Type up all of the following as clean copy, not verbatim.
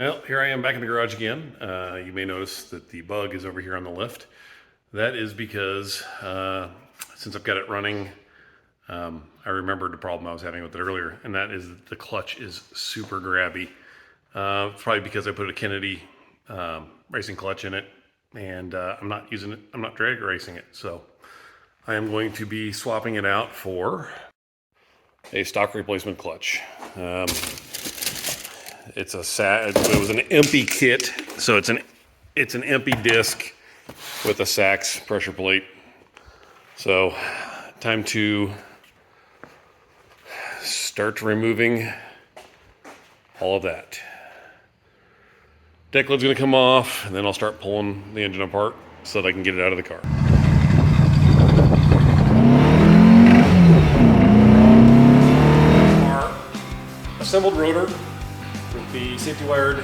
Well, here I am back in the garage again. You may notice that the bug is over here on the lift. That is because since I've got it running, I remembered the problem I was having with it earlier, and that is that the clutch is super grabby. Probably because I put a Kennedy racing clutch in it, and I'm not using it. I'm not drag racing it, so I am going to be swapping it out for a stock replacement clutch. It was an empty kit, so it's an empty disc with a Sachs pressure plate. So, time to start removing all of that. Deck lid's gonna come off, and then I'll start pulling the engine apart so that I can get it out of the car. Our assembled rotor with the safety wired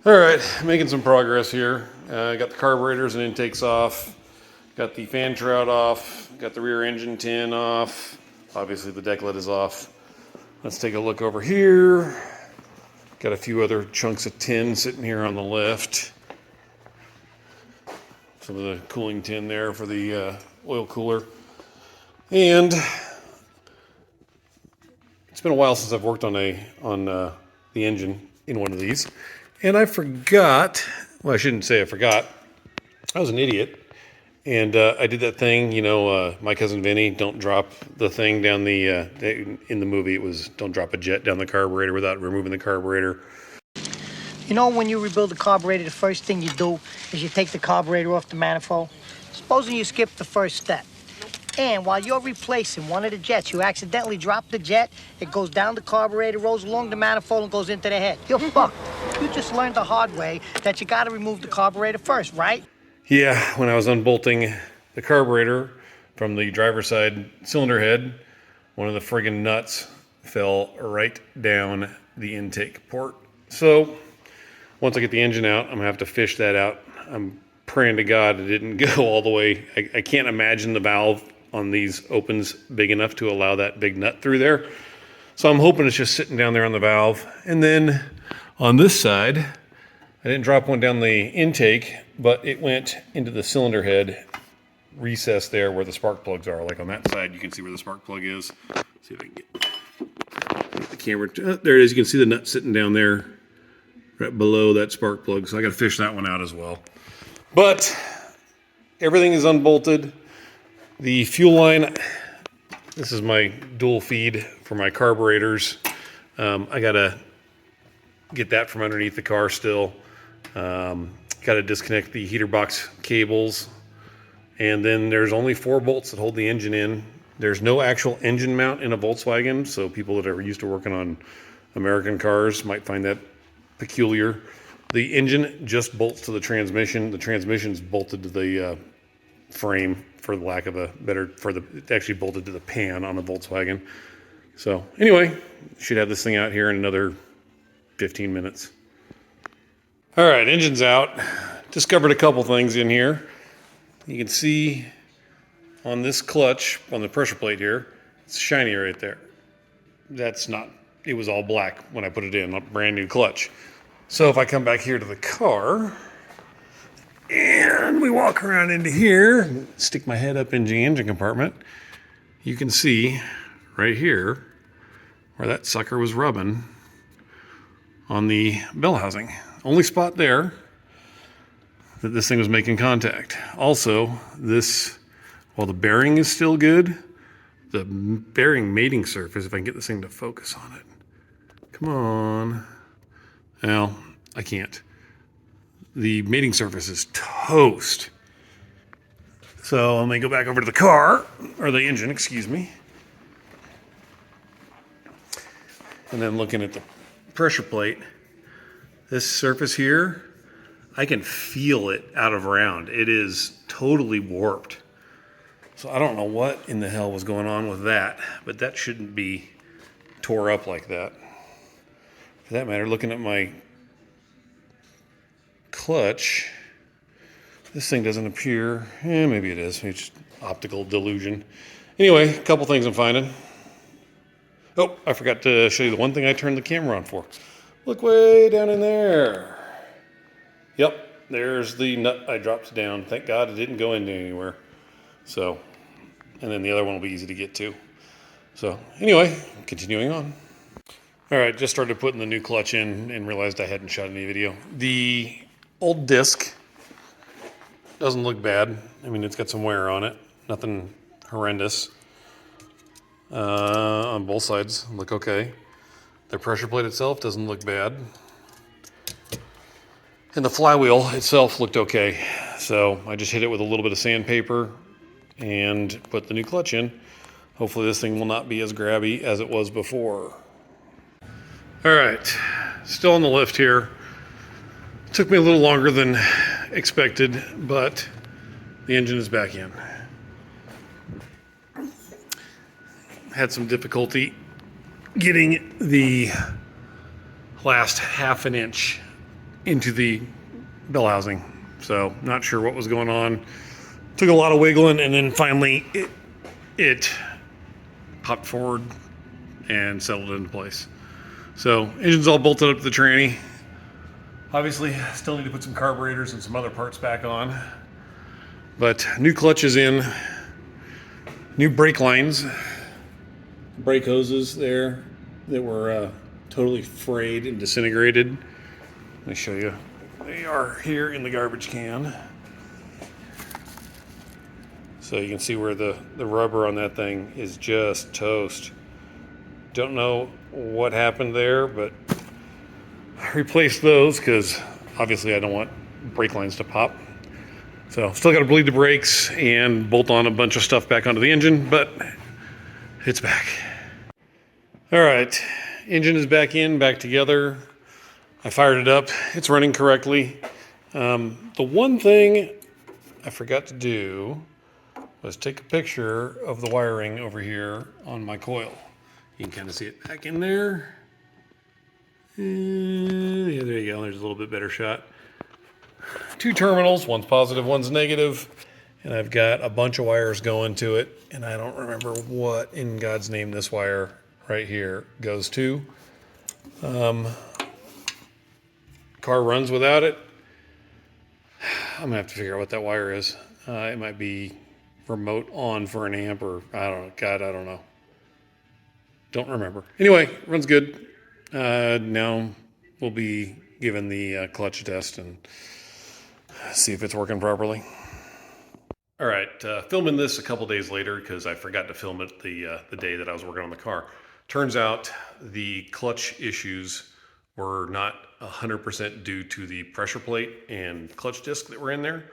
All right, making some progress here. Got the carburetors and intakes off, got the fan shroud off, got the rear engine tin off. Obviously the deck lid is off. Let's take a look over here. Got a few other chunks of tin sitting here on the lift. Some of the cooling tin there for the oil cooler. And it's been a while since I've worked on the engine in one of these. And I forgot, well, I shouldn't say I forgot. I was an idiot. And I did that thing, My Cousin Vinny, don't drop the thing down the, in the movie it was don't drop a jet down the carburetor without removing the carburetor. You know, when you rebuild the carburetor, the first thing you do is you take the carburetor off the manifold. Supposing you skip the first step. And while you're replacing one of the jets, you accidentally drop the jet, it goes down the carburetor, rolls along the manifold, and goes into the head. You're fucked. You just learned the hard way that you gotta remove the carburetor first, right? Yeah, when I was unbolting the carburetor from the driver's side cylinder head, one of the friggin' nuts fell right down the intake port. So once I get the engine out, I'm gonna have to fish that out. I'm praying to God it didn't go all the way. I can't imagine the valve on these opens big enough to allow that big nut through there. So I'm hoping it's just sitting down there on the valve. And then on this side, I didn't drop one down the intake, but it went into the cylinder head recess there where the spark plugs are. Like on that side, you can see where the spark plug is. See if I can get the camera. There it is. You can see the nut sitting down there right below that spark plug. So I got to fish that one out as well. But everything is unbolted. The fuel line, this is my dual feed for my carburetors. I got to get that from underneath the car still. Got to disconnect the heater box cables. And then there's only 4 bolts that hold the engine in. There's no actual engine mount in a Volkswagen, so people that are used to working on American cars might find that peculiar. The engine just bolts to the transmission. The transmission's bolted to the frame, for the lack of a better, it's actually bolted to the pan on a Volkswagen. So anyway, should have this thing out here in another 15 minutes. All right, engine's out. Discovered a couple things in here. You can see on this clutch, on the pressure plate here, it's shiny right there. That's not, it was all black when I put it in, a brand new clutch. So if I come back here to the car, and we walk around into here, stick my head up into the engine compartment, you can see right here where that sucker was rubbing on the bell housing. Only spot there that this thing was making contact. Also, this, while the bearing is still good, the bearing mating surface, if I can get this thing to focus on it. Come on. Well, I can't. The mating surface is toast. So let me go back over to the car, or the engine, excuse me. And then looking at the pressure plate, this surface here, I can feel it out of round. It is totally warped. So I don't know what in the hell was going on with that, but that shouldn't be tore up like that. For that matter, looking at my clutch, This thing doesn't appear. Maybe it is. It's just optical delusion. Anyway, a couple things I'm finding. Oh, I forgot to show you the one thing I turned the camera on for. Look way down in there. Yep, there's the nut I dropped down. Thank God it didn't go into anywhere. So, and then the other one will be easy to get to. So, anyway, continuing on. All right, just started putting the new clutch in and realized I hadn't shot any video. The old disc doesn't look bad. I mean, it's got some wear on it. Nothing horrendous. On both sides, look okay. The pressure plate itself doesn't look bad. And the flywheel itself looked okay. So I just hit it with a little bit of sandpaper and put the new clutch in. Hopefully this thing will not be as grabby as it was before. All right, still on the lift here. Took me a little longer than expected, but the engine is back in. Had some difficulty getting the last half an inch into the bell housing. So not sure what was going on. Took a lot of wiggling and then finally it popped forward and settled into place. So engine's all bolted up to the tranny. Obviously still need to put some carburetors and some other parts back on. But new clutch is in. New brake lines. Brake hoses there that were totally frayed and disintegrated. Let me show you. They are here in the garbage can. So you can see where the rubber on that thing is just toast. Don't know what happened there, but I replaced those because obviously I don't want brake lines to pop. So still got to bleed the brakes and bolt on a bunch of stuff back onto the engine, but it's back. All right, engine is back in, back together. I fired it up. It's running correctly. The one thing I forgot to do was take a picture of the wiring over here on my coil. You can kind of see it back in there. Yeah, there you go. There's a little bit better shot. Two terminals, one's positive, one's negative, and I've got a bunch of wires going to it, and I don't remember what in God's name this wire right here goes to. Car runs without it. I'm gonna have to figure out what that wire is. It might be remote on for an amp, or I don't know. God, I don't know. Don't remember. Anyway, runs good. Now we'll be given the clutch test and see if it's working properly. All right, filming this a couple days later because I forgot to film it the day that I was working on the car. Turns out the clutch issues were not 100% due to the pressure plate and clutch disc that were in there.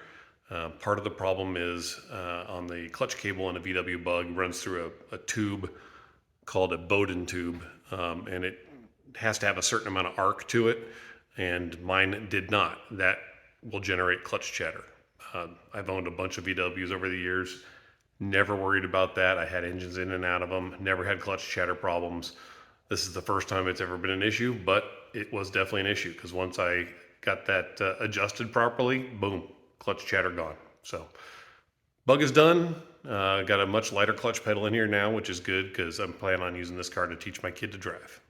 Part of the problem is on the clutch cable in a VW Bug runs through a tube called a Bowden tube, and it has to have a certain amount of arc to it, and mine did not. That will generate clutch chatter. I've owned a bunch of VWs over the years. Never worried about that. I had engines in and out of them. Never had clutch chatter problems. This is the first time it's ever been an issue, but it was definitely an issue because once I got that adjusted properly, boom, clutch chatter gone. So Bug is done. Got a much lighter clutch pedal in here now, which is good because I'm planning on using this car to teach my kid to drive.